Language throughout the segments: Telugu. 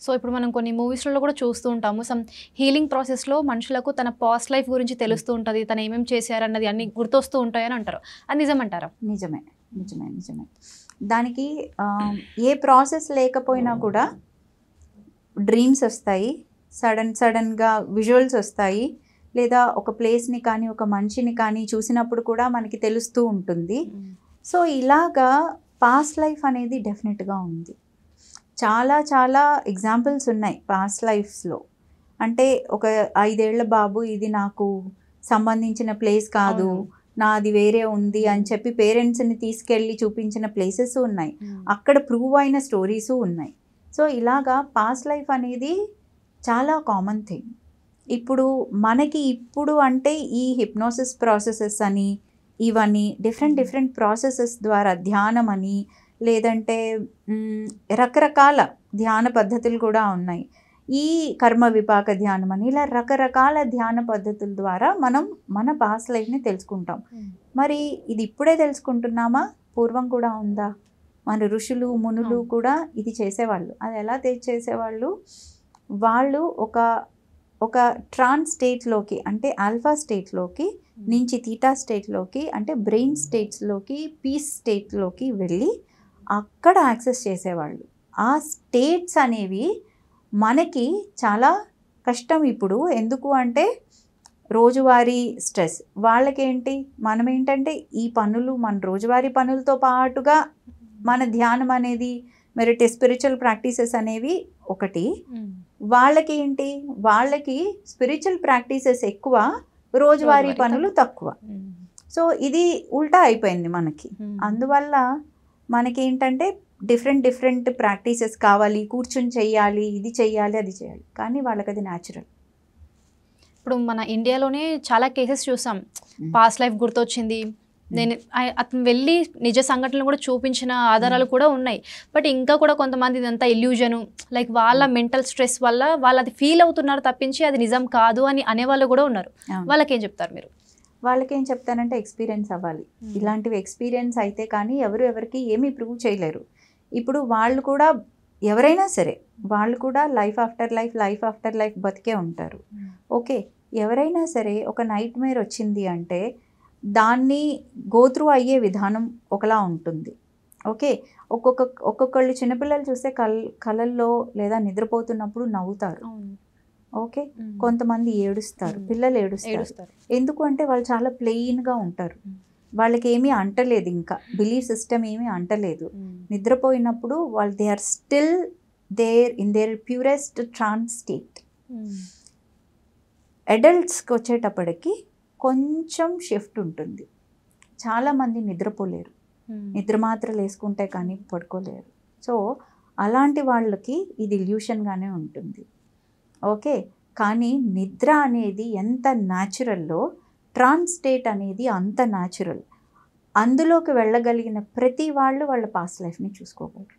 సో ఇప్పుడు మనం కొన్ని మూవీస్‌లో కూడా చూస్తూ ఉంటాము. సమ్ హీలింగ్ ప్రాసెస్‌లో మనుషులకు తన పాస్ట్ లైఫ్ గురించి తెలుస్తూ ఉంటది. తను ఏమేమి చేశారన్నది అన్నీ గుర్తొస్తూ ఉంటాయని అంటారు. అది నిజమంటారా? నిజమే. దానికి ఏ ప్రాసెస్ లేకపోయినా కూడా డ్రీమ్స్ వస్తాయి. సడన్‌గా విజువల్స్ వస్తాయి. లేదా ఒక ప్లేస్‌ని కానీ, ఒక మనిషిని కానీ చూసినప్పుడు కూడా మనకి తెలుస్తూ ఉంటుంది. సో ఇలాగా పాస్ట్ లైఫ్ అనేది డెఫినెట్‌గా ఉంది. చాలా ఎగ్జాంపుల్స్ ఉన్నాయి పాస్ట్ లైఫ్స్‌లో. అంటే ఒక 5 ఏళ్ల బాబు ఇది నాకు సంబంధించిన ప్లేస్ కాదు, నాది వేరే ఉంది అని చెప్పి పేరెంట్స్‌ని తీసుకెళ్ళి చూపించిన ప్లేసెస్ ఉన్నాయి. అక్కడ ప్రూవ్ అయిన స్టోరీస్ ఉన్నాయి. సో ఇలాగా పాస్ట్ లైఫ్ అనేది చాలా కామన్ థింగ్. ఇప్పుడు అంటే ఈ హిప్నోసిస్ ప్రాసెసెస్ అని ఇవన్నీ డిఫరెంట్ ప్రాసెసెస్ ద్వారా ధ్యానం అని లేదంటే రకరకాల ధ్యాన పద్ధతులు కూడా ఉన్నాయి. ఈ కర్మ విపాక ధ్యానం అని ఇలా రకరకాల ధ్యాన పద్ధతుల ద్వారా మనం మన పాస్ట్ లైఫ్ని తెలుసుకుంటాం. మరి ఇది ఇప్పుడే తెలుసుకుంటున్నామా? పూర్వం కూడా ఉందా? మన ఋషులు మునులు కూడా ఇది చేసేవాళ్ళు. అది ఎలా చేసేవాళ్ళు? వాళ్ళు ఒక ట్రాన్స్ స్టేట్లోకి అంటే ఆల్ఫా స్టేట్లోకి నుంచి తీటా స్టేట్లోకి అంటే బ్రెయిన్ స్టేట్స్లోకి పీస్ స్టేట్లోకి వెళ్ళి అక్కడ యాక్సెస్ చేసేవాళ్ళు. ఆ స్టేట్స్ అనేవి మనకి చాలా కష్టం ఇప్పుడు. ఎందుకు అంటే రోజువారీ స్ట్రెస్. వాళ్ళకేంటి, మనం ఏంటంటే ఈ పనులు మన రోజువారీ పనులతో పాటుగా మన ధ్యానం అనేది మెరిట్ స్పిరిచువల్ ప్రాక్టీసెస్ అనేవి ఒకటి. వాళ్ళకి ఏంటి, వాళ్ళకి స్పిరిచువల్ ప్రాక్టీసెస్ ఎక్కువ, రోజువారీ పనులు తక్కువ. సో ఇది ఉల్టా అయిపోయింది మనకి. అందువల్ల మనకేంటంటే డిఫరెంట్ ప్రాక్టీసెస్ కావాలి, కూర్చుని చెయ్యాలి, ఇది చెయ్యాలి, అది చేయాలి. కానీ వాళ్ళకి అది న్యాచురల్. ఇప్పుడు మన ఇండియాలోనే చాలా కేసెస్ చూసాం. పాస్ట్ లైఫ్ గుర్తొచ్చింది, నేను అతను వెళ్ళి నిజ సంఘటనలు కూడా చూపించిన ఆధారాలు కూడా ఉన్నాయి. బట్ ఇంకా కూడా కొంతమంది ఇదంతా ఇల్యూజను, లైక్ వాళ్ళ మెంటల్ స్ట్రెస్ వల్ల వాళ్ళు అది ఫీల్ అవుతున్నారు తప్పించి అది నిజం కాదు అని అనేవాళ్ళు కూడా ఉన్నారు. వాళ్ళకేం చెప్తారు మీరు? వాళ్ళకేం చెప్తానంటే ఎక్స్పీరియన్స్ అవ్వాలి. ఇలాంటివి ఎక్స్పీరియన్స్ అయితే కానీ ఎవరికి ఏమీ ప్రూవ్ చేయలేరు. ఇప్పుడు వాళ్ళు కూడా ఎవరైనా సరే వాళ్ళు కూడా లైఫ్ ఆఫ్టర్ లైఫ్ బతికే ఉంటారు. ఓకే, ఎవరైనా సరే ఒక నైట్ మేర్ వచ్చింది అంటే దాన్ని గోత్రూ అయ్యే విధానం ఒకలా ఉంటుంది. ఓకే, ఒక్కొక్కళ్ళు చిన్నపిల్లలు చూస్తే కళల్లో లేదా నిద్రపోతున్నప్పుడు నవ్వుతారు. ఓకే, కొంతమంది ఏడుస్తారు, పిల్లలు ఏడుస్తారు. ఎందుకు అంటే వాళ్ళు చాలా ప్లెయిన్గా ఉంటారు. వాళ్ళకి ఏమీ అంటలేదు, ఇంకా బిలీఫ్ సిస్టమ్ ఏమీ అంటలేదు. నిద్రపోయినప్పుడు వాళ్ళు they are still there in their purest trance state. అడల్ట్స్కి వచ్చేటప్పటికి కొంచెం షిఫ్ట్ ఉంటుంది. చాలామంది నిద్రపోలేరు, నిద్ర మాత్రలు వేసుకుంటే కానీ పడుకోలేరు. సో అలాంటి వాళ్ళకి ఇది ఇల్యూషన్గానే ఉంటుంది. ఓకే, కానీ నిద్ర అనేది ఎంత న్యాచురల్లో ట్రాన్స్ స్టేట్ అనేది అంత న్యాచురల్. అందులోకి వెళ్ళగలిగిన ప్రతి వాళ్ళు వాళ్ళ పాస్ట్ లైఫ్ని చూసుకోగలరు.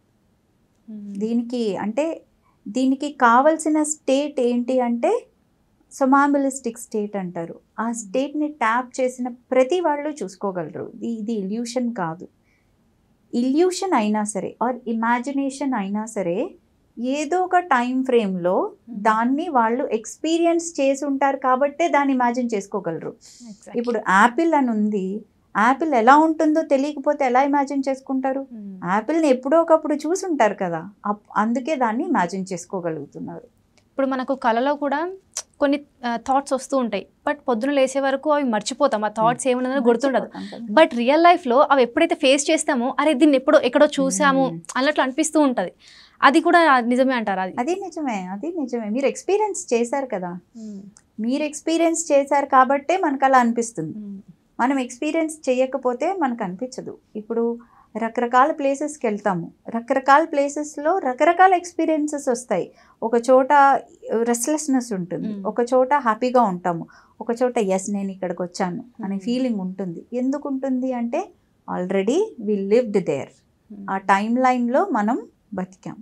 దీనికి కావలసిన స్టేట్ ఏంటి అంటే సొమాంబులిస్టిక్ స్టేట్ అంటారు. ఆ స్టేట్ని ట్యాప్ చేసిన ప్రతి వాళ్ళు చూసుకోగలరు. ఇది ఇల్యూషన్ కాదు. ఇల్యూషన్ అయినా సరే ఆర్ ఇమాజినేషన్ అయినా సరే ఏదో ఒక టైం ఫ్రేమ్లో దాన్ని వాళ్ళు ఎక్స్పీరియన్స్ చేసి ఉంటారు కాబట్టే దాన్ని ఇమాజిన్ చేసుకోగలరు. ఇప్పుడు యాపిల్ అని ఉంది, యాపిల్ ఎలా ఉంటుందో తెలియకపోతే ఎలా ఇమాజిన్ చేసుకుంటారు? యాపిల్ని ఎప్పుడో ఒకప్పుడు చూసి ఉంటారు కదా, అందుకే దాన్ని ఇమాజిన్ చేసుకోగలుగుతున్నారు. ఇప్పుడు మనకు కళలో కూడా కొన్ని థాట్స్ వస్తూ ఉంటాయి, బట్ పొద్దున లేసే వరకు అవి మర్చిపోతాం. ఆ థాట్స్ ఏమన్నా గుర్తుండదు. బట్ రియల్ లైఫ్లో అవి ఎప్పుడైతే ఫేస్ చేస్తామో అరే దీన్ని ఎక్కడో చూసాము అన్నట్లు అనిపిస్తూ ఉంటుంది. అది కూడా నిజమే అంటారా? అది నిజమే. మీరు ఎక్స్పీరియన్స్ చేశారు కదా, మీరు ఎక్స్పీరియన్స్ చేశారు కాబట్టే మనకు అలా అనిపిస్తుంది. మనం ఎక్స్పీరియన్స్ చేయకపోతే మనకు అనిపించదు. ఇప్పుడు రకరకాల ప్లేసెస్కి వెళ్తాము, రకరకాల ప్లేసెస్లో రకరకాల ఎక్స్పీరియన్సెస్ వస్తాయి. ఒక చోట రెస్ట్లెస్నెస్ ఉంటుంది, ఒక చోట హ్యాపీగా ఉంటాము, ఒక చోట ఎస్ నేను ఇక్కడికి వచ్చాను అనే ఫీలింగ్ ఉంటుంది. ఎందుకు ఉంటుంది అంటే ఆల్రెడీ వి లివ్డ్ దేర్. ఆ టైం లైన్లో మనం బతికాం.